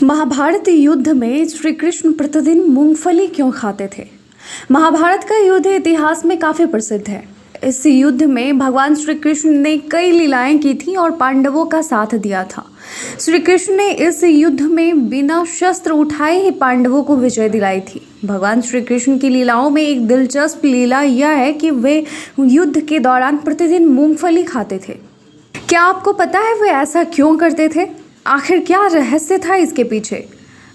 महाभारत युद्ध में श्री कृष्ण प्रतिदिन मूंगफली क्यों खाते थे? महाभारत का युद्ध इतिहास में काफी प्रसिद्ध है। इस युद्ध में भगवान श्री कृष्ण ने कई लीलाएं की थी और पांडवों का साथ दिया था। श्री कृष्ण ने इस युद्ध में बिना शस्त्र उठाए ही पांडवों को विजय दिलाई थी। भगवान श्री कृष्ण की लीलाओं में एक दिलचस्प लीला यह है कि वे युद्ध के दौरान प्रतिदिन मूंगफली खाते थे। क्या आपको पता है वे ऐसा क्यों करते थे? आखिर क्या रहस्य था इसके पीछे?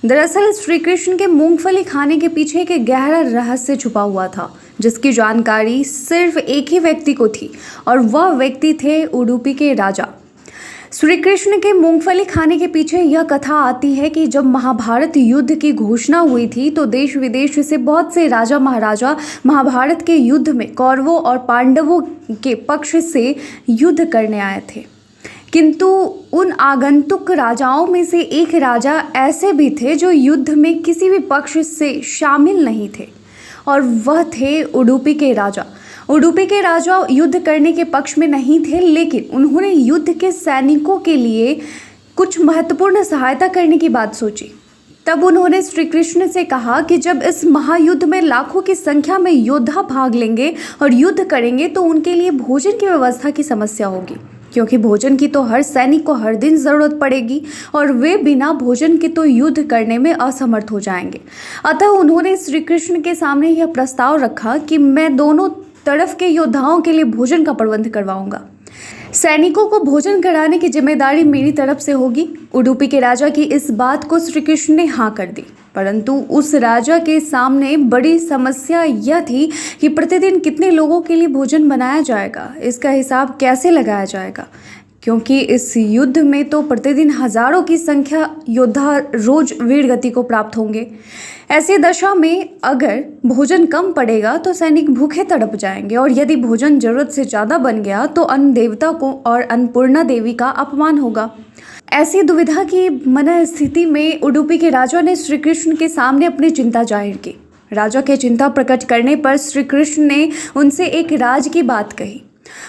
दरअसल श्री कृष्ण के मूंगफली खाने के पीछे एक गहरा रहस्य छुपा हुआ था, जिसकी जानकारी सिर्फ एक ही व्यक्ति को थी और वह व्यक्ति थे उडुपी के राजा। श्री कृष्ण के मूंगफली खाने के पीछे यह कथा आती है कि जब महाभारत युद्ध की घोषणा हुई थी तो देश विदेश से बहुत से राजा महाराजा महाभारत के युद्ध में कौरवों और पांडवों के पक्ष से युद्ध करने आए थे। किंतु उन आगंतुक राजाओं में से एक राजा ऐसे भी थे जो युद्ध में किसी भी पक्ष से शामिल नहीं थे, और वह थे उडुपी के राजा। उडुपी के राजा युद्ध करने के पक्ष में नहीं थे, लेकिन उन्होंने युद्ध के सैनिकों के लिए कुछ महत्वपूर्ण सहायता करने की बात सोची। तब उन्होंने श्री कृष्ण से कहा कि जब इस महायुद्ध में लाखों की संख्या में योद्धा भाग लेंगे और युद्ध करेंगे तो उनके लिए भोजन की व्यवस्था की समस्या होगी, क्योंकि भोजन की तो हर सैनिक को हर दिन ज़रूरत पड़ेगी और वे बिना भोजन के तो युद्ध करने में असमर्थ हो जाएंगे। अतः उन्होंने श्री कृष्ण के सामने यह प्रस्ताव रखा कि मैं दोनों तरफ के योद्धाओं के लिए भोजन का प्रबंध करवाऊंगा। सैनिकों को भोजन कराने की जिम्मेदारी मेरी तरफ से होगी। उडुपी के राजा की इस बात को श्री कृष्ण ने हाँ कर दी, परंतु उस राजा के सामने बड़ी समस्या यह थी कि प्रतिदिन कितने लोगों के लिए भोजन बनाया जाएगा, इसका हिसाब कैसे लगाया जाएगा, क्योंकि इस युद्ध में तो प्रतिदिन हजारों की संख्या योद्धा रोज वीर गति को प्राप्त होंगे। ऐसी दशा में अगर भोजन कम पड़ेगा तो सैनिक भूखे तड़प जाएंगे, और यदि भोजन जरूरत से ज़्यादा बन गया तो अन्न देवता को और अन्नपूर्णा देवी का अपमान होगा। ऐसी दुविधा की मन स्थिति में उडुपी के राजा ने श्री कृष्ण के सामने अपनी चिंता जाहिर की। राजा के चिंता प्रकट करने पर श्री कृष्ण ने उनसे एक राज की बात कही।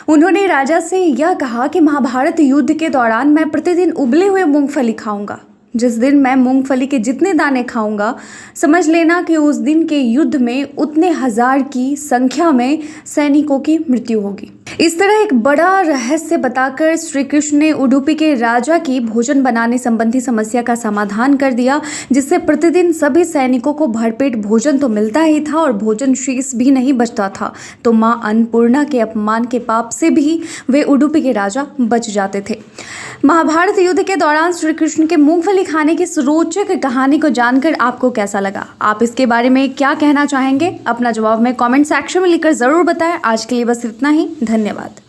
उन्होंने राजा से यह कहा कि महाभारत युद्ध के दौरान मैं प्रतिदिन उबले हुए मूंगफली खाऊंगा। जिस दिन मैं मूंगफली के जितने दाने खाऊंगा, समझ लेना कि उस दिन के युद्ध में उतने हजार की संख्या में सैनिकों की मृत्यु होगी। इस तरह एक बड़ा रहस्य बताकर श्री कृष्ण ने उडुपी के राजा की भोजन बनाने संबंधी समस्या का समाधान कर दिया, जिससे प्रतिदिन सभी सैनिकों को भरपेट भोजन तो मिलता ही था और भोजन शेष भी नहीं बचता था, तो मां अन्नपूर्णा के अपमान के पाप से भी वे उडुपी के राजा बच जाते थे। महाभारत युद्ध के दौरान श्री कृष्ण के मूंगफली खाने की इस रोचक कहानी को जानकर आपको कैसा लगा? आप इसके बारे में क्या कहना चाहेंगे? अपना जवाब में कमेंट सेक्शन में लिखकर जरूर बताएं। आज के लिए बस इतना ही। धन्यवाद।